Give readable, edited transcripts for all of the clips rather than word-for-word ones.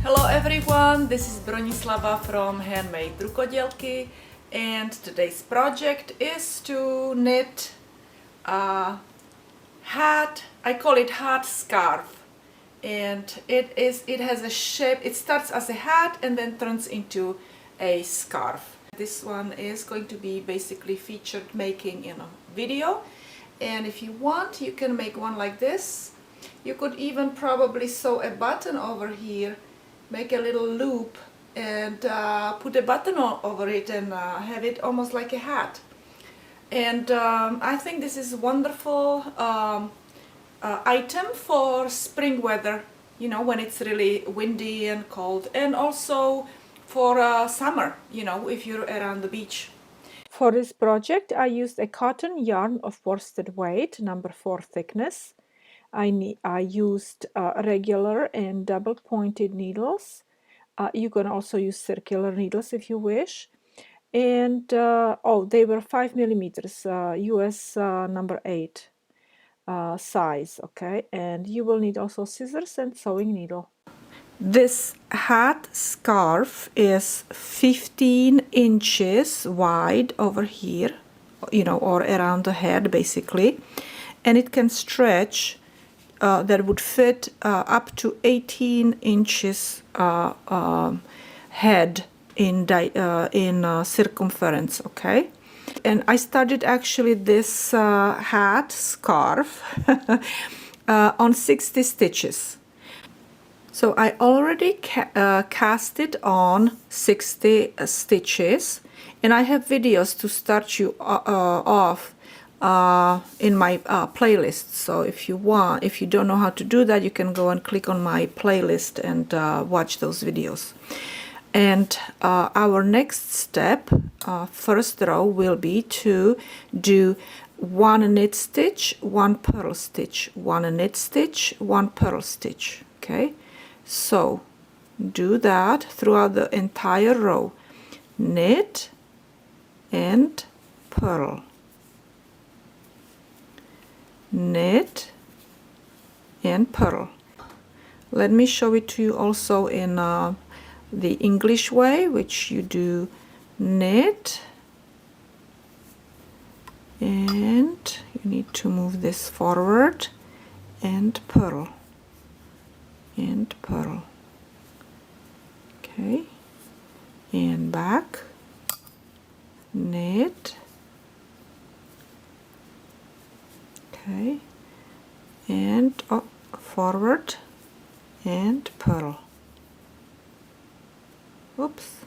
Hello everyone, this is Bronislava from HandMadeRukodelky, and today's project is to knit a hat. I call it Headscarf, and it has a shape. It starts as a hat and then turns into a scarf. This one is going to be basically featured making in a video, and if you want you can make one like this. You could even probably sew a button over here, make a little loop and put a button over it and have it almost like a hat. And I think this is a wonderful item for spring weather, you know, when it's really windy and cold, and also for summer, you know, if you're around the beach. For this project I used a cotton yarn of worsted weight, number 4 thickness. I used regular and double pointed needles. You can also use circular needles if you wish. And oh, they were 5 millimeters, US number 8 size, okay? And you will need also scissors and sewing needle. This hat scarf is 15 inches wide over here, you know, or around the head basically, and it can stretch. That would fit up to 18 inches head in circumference, okay? And I started actually this hat scarf on 60 stitches. So I already cast it on 60 stitches, and I have videos to start you off in my playlist. So if you don't know how to do that, you can go and click on my playlist and watch those videos. And our next step, first row, will be to do 1 knit stitch, 1 purl stitch, 1 knit stitch, 1 purl stitch. Okay, so do that throughout the entire row. Knit and purl, knit and purl. Let me show it to you also in the English way, which you do knit, and you need to move this forward, and purl, and purl. Okay, and back, knit, okay, and forward and purl. Oops,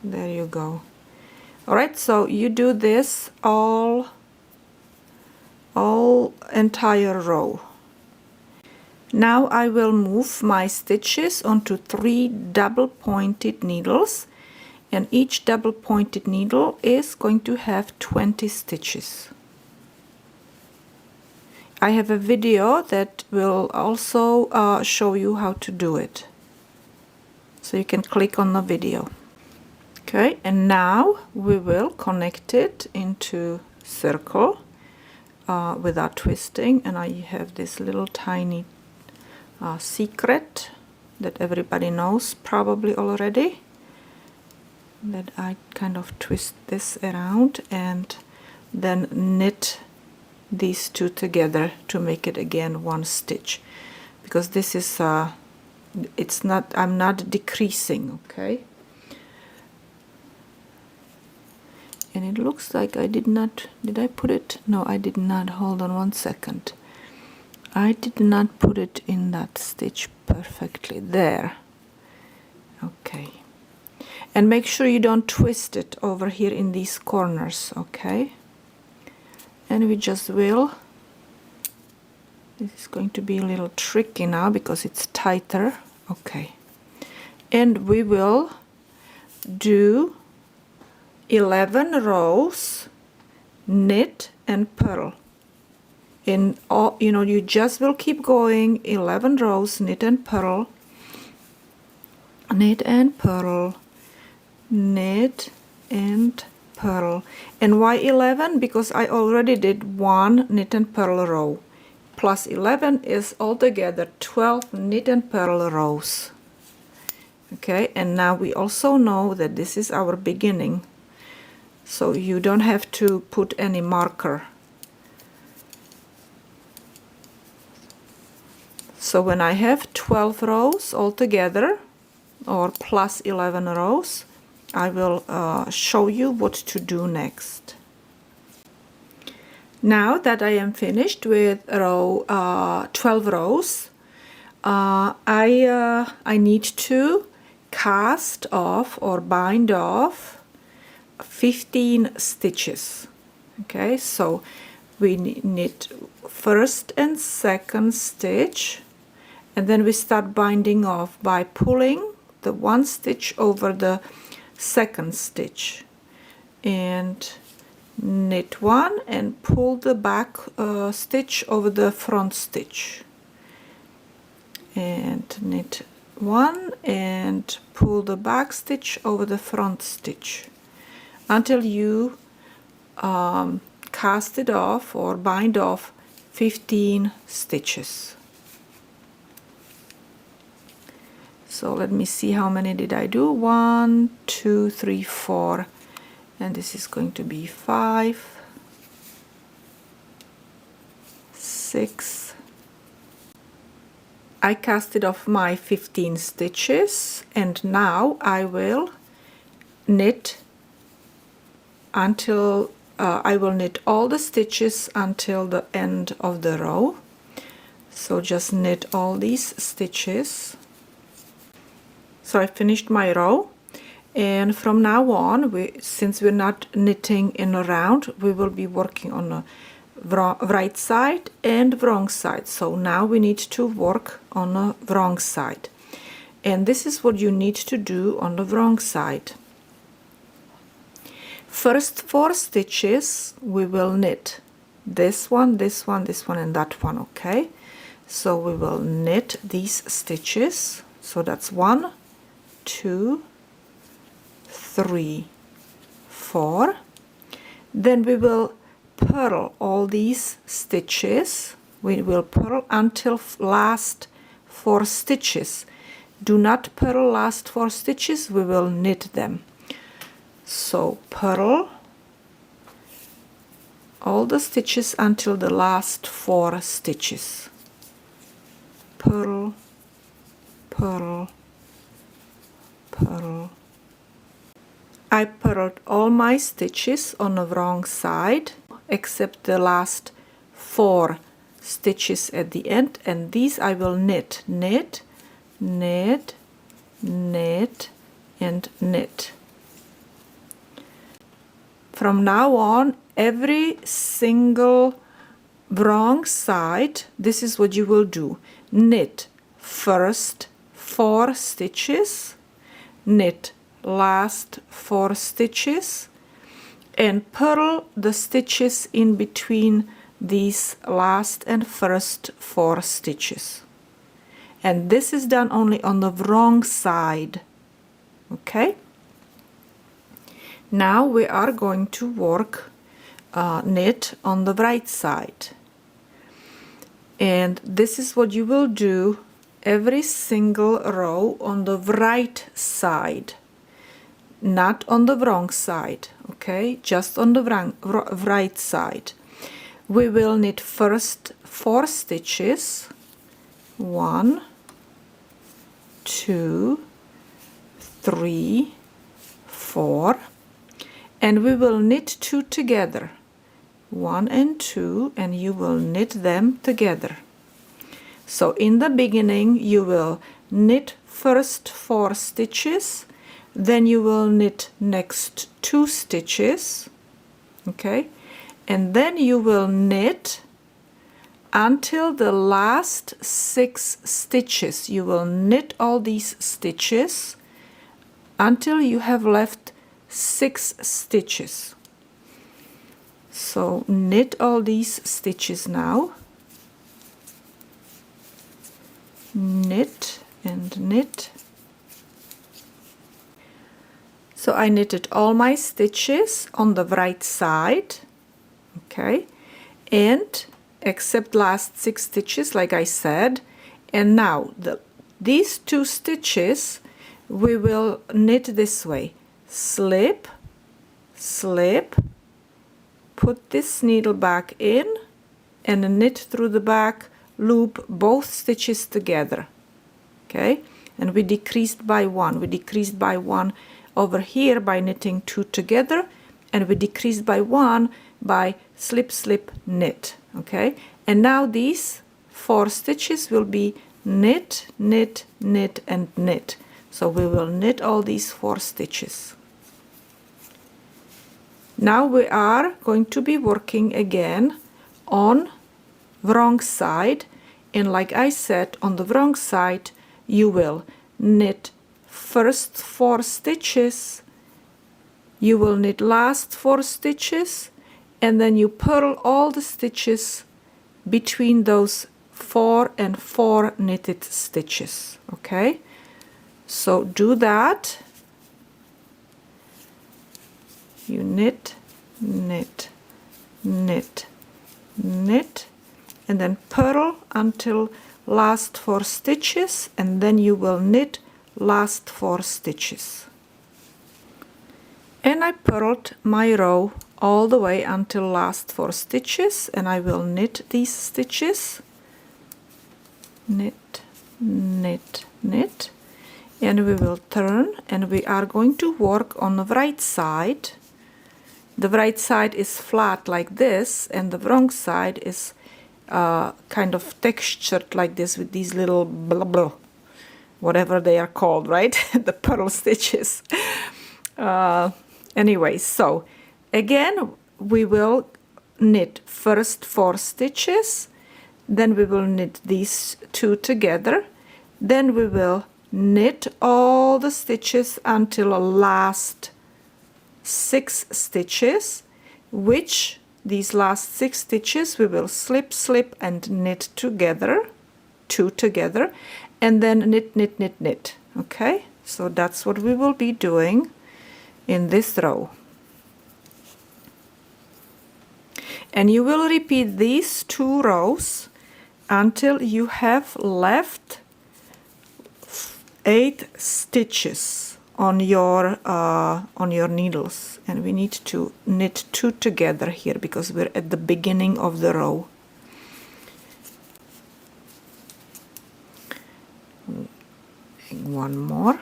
there you go. All right, so you do this all entire row. Now I will move my stitches onto 3 double pointed needles, and each double pointed needle is going to have 20 stitches. I have a video that will also show you how to do it, so you can click on the video. Okay, and now we will connect it into circle without twisting, and I have this little tiny secret that everybody knows probably already, that I kind of twist this around and then knit these two together to make it again 1 stitch, because this is it's not, I'm not decreasing, okay? And it looks like I did not, did I put it? No, I did not. Hold on 1 second. I did not put it in that stitch perfectly there. Okay, and make sure you don't twist it over here in these corners, okay? And we just will, this is going to be a little tricky now because it's tighter, okay, and we will do 11 rows knit and purl. In all, you know, you just will keep going 11 rows knit and purl, knit and purl, knit and purl. And why 11? Because I already did 1 knit and purl row, plus 11 is altogether 12 knit and purl rows. Okay, and now we also know that this is our beginning, so you don't have to put any marker. So when I have 12 rows altogether, or plus 11 rows, I will show you what to do next. Now that I am finished with 12 rows, I need to cast off or bind off 15 stitches. Okay, so we knit first and second stitch, and then we start binding off by pulling the one stitch over the second stitch, and knit one and pull the back stitch over the front stitch, and knit one and pull the back stitch over the front stitch until you cast it off or bind off 15 stitches. So let me see how many did I do. 1, 2, 3, 4, and this is going to be 5, 6. I casted off my 15 stitches, and now I will knit until I will knit all the stitches until the end of the row. So just knit all these stitches. So I finished my row, and from now on, since we're not knitting in a round, we will be working on the right side and wrong side. So now we need to work on the wrong side, and this is what you need to do on the wrong side. First 4 stitches we will knit this one, this one, this one, and that one. Okay, so we will knit these stitches. So that's 1, 2, 3, 4. Then we will purl all these stitches. We will purl until last 4 stitches. Do not purl last 4 stitches, we will knit them. So purl all the stitches until the last 4 stitches. Purl, purl, purl. I purled all my stitches on the wrong side except the last 4 stitches at the end, and these I will knit, knit, knit, knit, and knit. From now on, every single wrong side, this is what you will do. Knit first 4 stitches, knit last 4 stitches, and purl the stitches in between these last and first 4 stitches. And this is done only on the wrong side. Okay? Now we are going to work knit on the right side. And this is what you will do every single row on the right side, not on the wrong side. Okay, just on the right side. We will knit first 4 stitches, 1, 2, 3, 4, and we will knit 2 together, 1 and 2, and you will knit them together. So in the beginning you will knit first 4 stitches, then you will knit next 2 stitches, okay, and then you will knit until the last 6 stitches. You will knit all these stitches until you have left 6 stitches. So knit all these stitches now, knit and knit. So I knitted all my stitches on the right side, okay, and except last 6 stitches like I said, and now these 2 stitches we will knit this way. Slip, slip, put this needle back in and knit through the back, loop both stitches together. Okay, and we decreased by 1. We decreased by 1 over here by knitting 2 together, and we decreased by 1 by slip, slip, knit. Okay, and now these 4 stitches will be knit, knit, knit, and knit. So we will knit all these 4 stitches. Now we are going to be working again on the wrong side, and like I said, on the wrong side you will knit first 4 stitches, you will knit last 4 stitches, and then you purl all the stitches between those 4 and 4 knitted stitches. Okay, so do that. You knit, knit, knit, knit, and then purl until last 4 stitches, and then you will knit last 4 stitches. And I purled my row all the way until last 4 stitches, and I will knit these stitches. Knit, knit, knit, and we will turn, and we are going to work on the right side. The right side is flat like this, and the wrong side is kind of textured like this with these little blah blah, whatever they are called, right? The purl stitches. Anyway, so again we will knit first 4 stitches, then we will knit these 2 together, then we will knit all the stitches until the last 6 stitches, which these last 6 stitches we will slip, slip, and knit together, 2 together, and then knit, knit, knit, knit. Okay, so that's what we will be doing in this row. And you will repeat these 2 rows until you have left 8 stitches on your needles, and we need to knit 2 together here because we're at the beginning of the row. One more,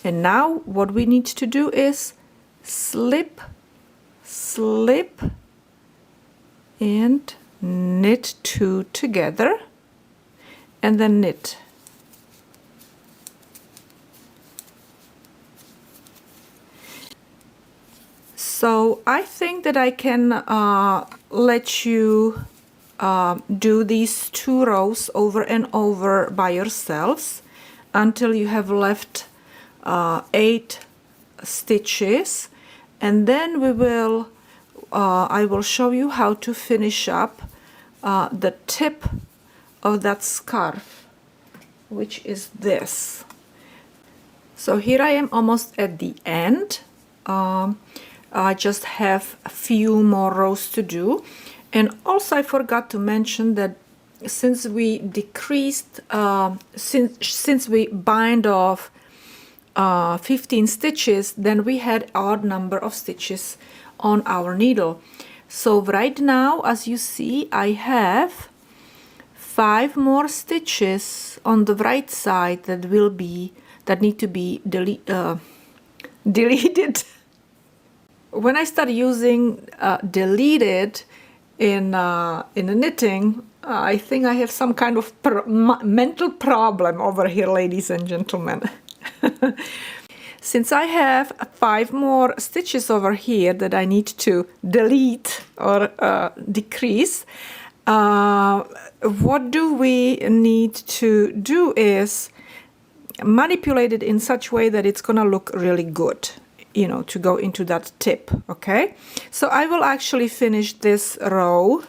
and now what we need to do is slip, slip, and knit 2 together, and then knit. So I think that I can let you do these 2 rows over and over by yourselves until you have left 8 stitches, and then we will I will show you how to finish up the tip of that scarf, which is this. So here I am almost at the end. I just have a few more rows to do, and also I forgot to mention that since we decreased since we bind off 15 stitches, then we had odd number of stitches on our needle. So right now, as you see, I have 5 more stitches on the right side that need to be deleted. When I start using deleted in knitting, I think I have some kind of mental problem over here, ladies and gentlemen. Since I have 5 more stitches over here that I need to delete or decrease, what do we need to do is manipulate it in such a way that it's gonna look really good, you know, to go into that tip. Okay, so I will actually finish this row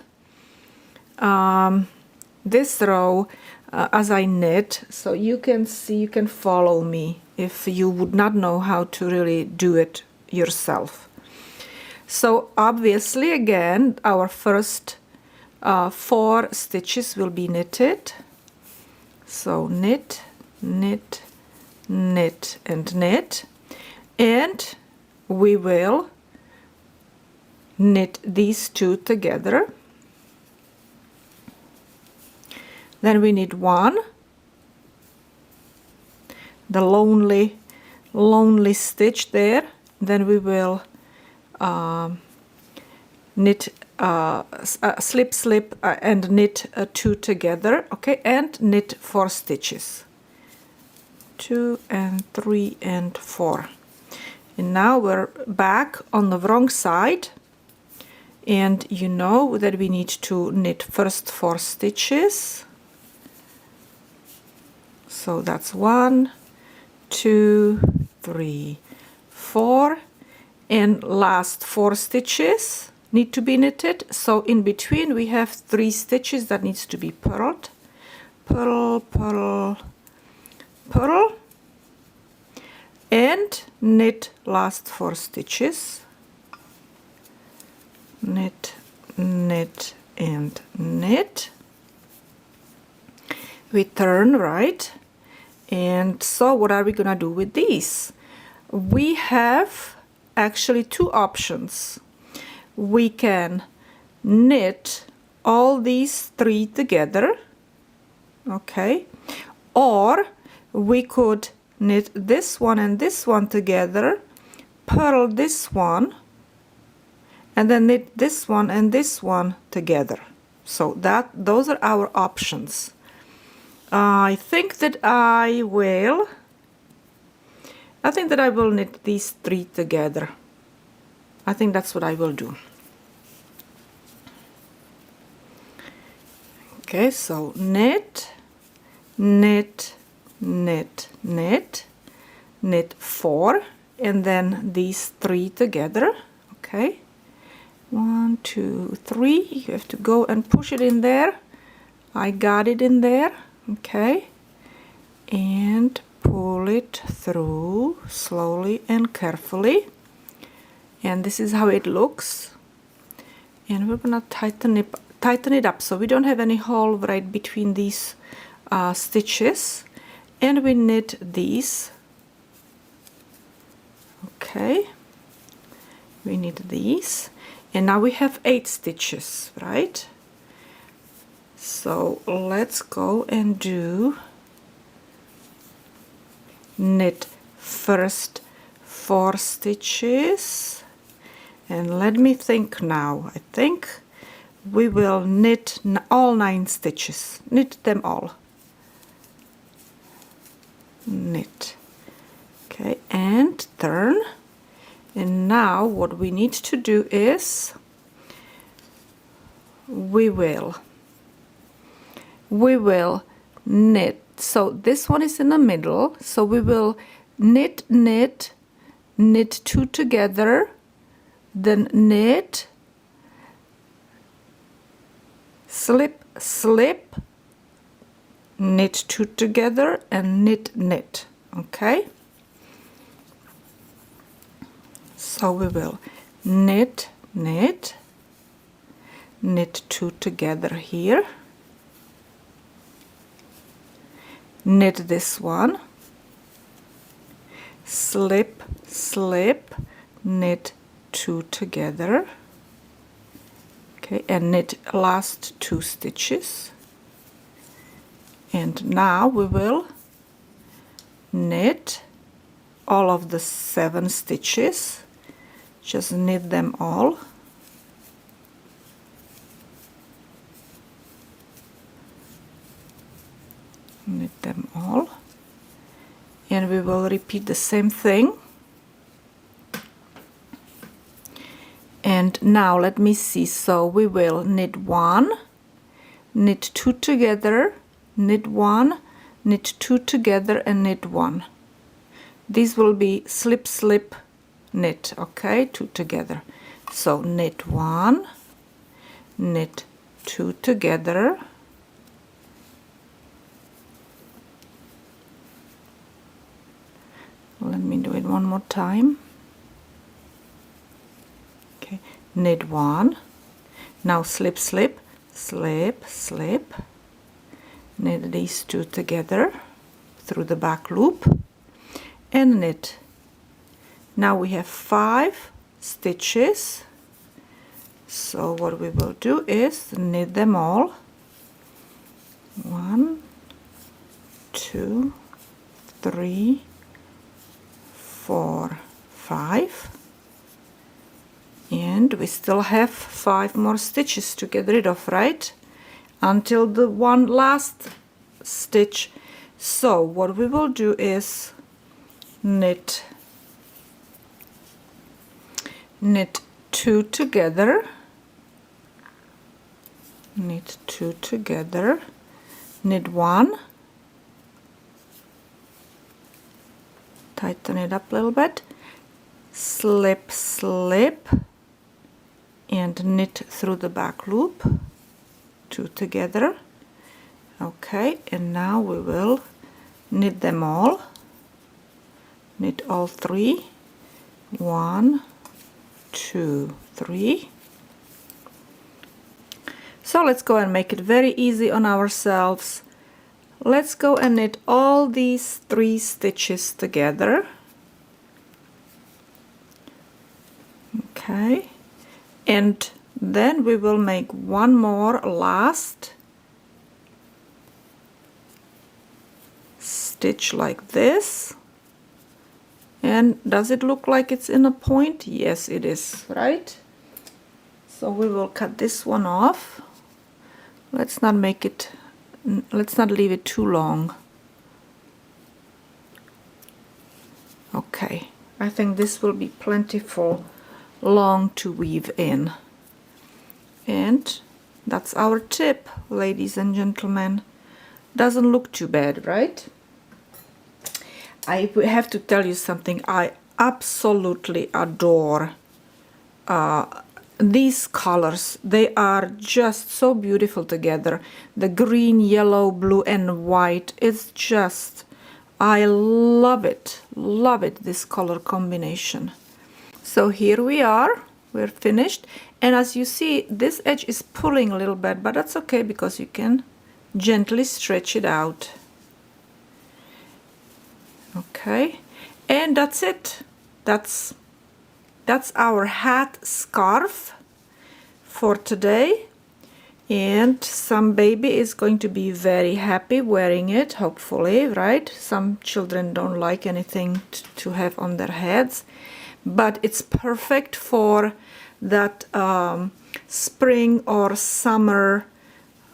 as I knit, so you can see, you can follow me if you would not know how to really do it yourself. So obviously, again, our first 4 stitches will be knitted. So knit, knit, knit and knit, and we will knit these two together. Then we knit one, the lonely stitch there. Then we will knit slip slip and knit two together, okay, and knit 4 stitches, 2 and 3 and 4. And now we're back on the wrong side, and you know that we need to knit first 4 stitches. So that's 1, 2, 3, 4, and last 4 stitches need to be knitted. So in between we have 3 stitches that needs to be purled. Purl, purl, purl, and knit last 4 stitches. Knit, knit, and knit. We turn, right? And so what are we gonna do with these? We have actually 2 options. We can knit all these 3 together, okay, or we could knit this one and this one together, purl this one, and then knit this one and this one together. So those are our options. I think that I will knit these 3 together. I think that's what I will do. Okay, so knit, knit, knit, knit, knit 4, and then these 3 together. Okay, 1, 2, 3. You have to go and push it in there. I got it in there. Okay, and pull it through slowly and carefully, and this is how it looks. And we're gonna tighten it up so we don't have any hole right between these stitches, and we knit these. Okay, we knit these, and now we have 8 stitches, right? So let's go and do knit first 4 stitches, and let me think now. I think we will knit all 9 stitches, knit them all, knit, okay, and turn. And now what we need to do is we will knit. So this one is in the middle, so we will knit, knit, knit 2 together, then knit, slip, slip, knit 2 together, and knit, knit. Okay, so we will knit, knit, knit 2 together here, knit this one, slip, slip, knit 2 together, okay, and knit last 2 stitches. And now we will knit all of the 7 stitches, just knit them all. Knit them all, and we will repeat the same thing. And now let me see, so we will knit 1, knit 2 together, knit 1, knit 2 together, and knit 1. These will be slip slip knit, okay, 2 together. So knit 1, knit 2 together, let me do it one more time. Okay, knit 1, now slip slip, slip slip, knit these 2 together through the back loop, and knit. Now we have 5 stitches, so what we will do is knit them all. 1, 2, 3, 4, 5, and we still have 5 more stitches to get rid of, right? Until the one last stitch. So what we will do is knit 2 together, knit 2 together, knit 1, tighten it up a little bit, slip, slip, and knit through the back loop, 2 together. Okay, and now we will knit them all, knit all 3, 1, 2, 3. So let's go and make it very easy on ourselves. Let's go and knit all these 3 stitches together. Okay, and then we will make one more last stitch like this. And does it look like it's in a point? Yes, it is, right? So we will cut this one off. Let's not leave it too long. Okay, I think this will be plentiful long to weave in. And that's our tip, ladies and gentlemen. Doesn't look too bad, right? I have to tell you something. I absolutely adore these colors. They are just so beautiful together. The green, yellow, blue and white. It's just, I love it, this color combination. So here we are, we're finished, and as you see, this edge is pulling a little bit, but that's okay because you can gently stretch it out. Okay, and that's it. That's our hat scarf for today, and some baby is going to be very happy wearing it, hopefully, right? Some children don't like anything to have on their heads, but it's perfect for that spring or summer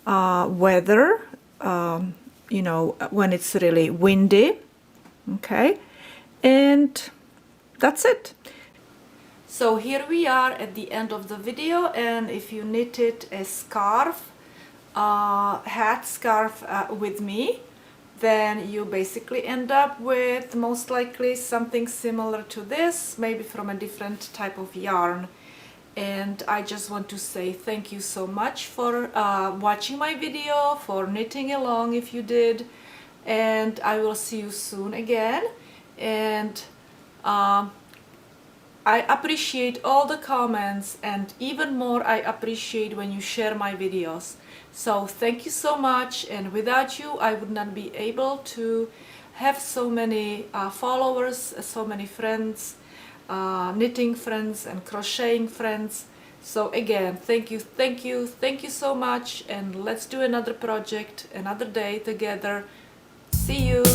weather, you know, when it's really windy. Okay, and that's it. So here we are at the end of the video, and if you knitted a scarf, hat scarf with me, then you basically end up with most likely something similar to this, maybe from a different type of yarn. And I just want to say thank you so much for watching my video, for knitting along if you did, and I will see you soon again. And I appreciate all the comments, and even more I appreciate when you share my videos. So thank you so much, and without you I would not be able to have so many followers, so many friends, knitting friends and crocheting friends. So again, thank you so much, and let's do another project another day together. See you.